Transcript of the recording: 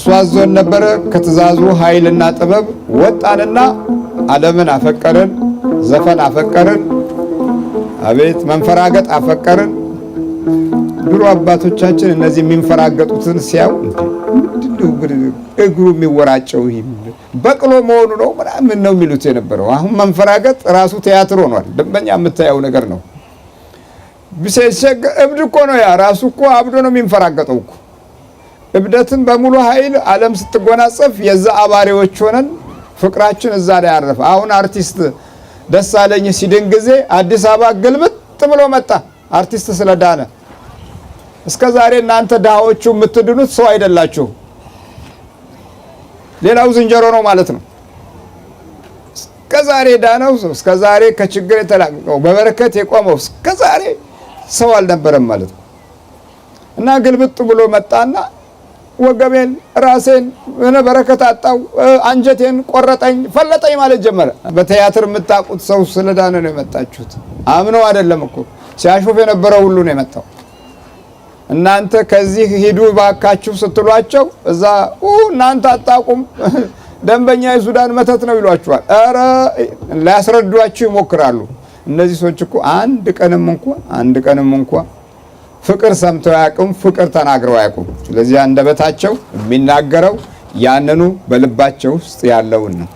እሱ አዞን ነበረ። ከትእዛዙ ኃይልና ጥበብ ወጣንና ዓለምን አፈቀርን፣ ዘፈን አፈቀርን፣ አቤት መንፈራገጥ አፈቀርን። ድሮ አባቶቻችን እነዚህ የሚንፈራገጡትን ሲያው እግሩ የሚወራጨው በቅሎ መሆኑ ነው ምናምን ነው የሚሉት የነበረው። አሁን መንፈራገጥ ራሱ ቲያትር ሆኗል። ደንበኛ የምታየው ነገር ነው። ቢሰሸግ እብድ እኮ ነው ያ ራሱ እኮ አብዶ ነው የሚንፈራገጠው እኮ። እብደትን በሙሉ ኃይል ዓለም ስትጎናጸፍ የዛ አባሪዎች ሆነን ፍቅራችን እዛ ላይ አረፈ። አሁን አርቲስት ደሳለኝ ሲድን ጊዜ አዲስ አበባ ግልብጥ ብሎ መጣ አርቲስት ስለዳነ። እስከ ዛሬ እናንተ ዳዎቹ የምትድኑት ሰው አይደላችሁ፣ ሌላው ዝንጀሮ ነው ማለት ነው። እስከ ዛሬ ዳነው እስከ ዛሬ ከችግር የተላቀቀው በበረከት የቆመው እስከ ዛሬ ሰው አልነበረም ማለት ነው። እና ግልብጥ ብሎ መጣና ወገቤን ራሴን በረከት አጣው፣ አንጀቴን ቆረጠኝ፣ ፈለጠኝ ማለት ጀመረ። በቲያትር የምታውቁት ሰው ስለዳነ ነው የመጣችሁት። አምነው አይደለም እኮ ሲያሾፍ የነበረው ሁሉ ነው የመጣው። እናንተ ከዚህ ሂዱ ባካችሁ ስትሏቸው እዛ እናንተ አጣቁም ደንበኛ የሱዳን መተት ነው ይሏችኋል። ኧረ ሊያስረዷችሁ ይሞክራሉ። እነዚህ ሰዎች እኮ አንድ ቀንም እንኳን ፍቅር ሰምተው ያቁም፣ ፍቅር ተናግረው ያቁም። ስለዚህ አንደበታቸው የሚናገረው ያንኑ በልባቸው ውስጥ ያለውን ነው።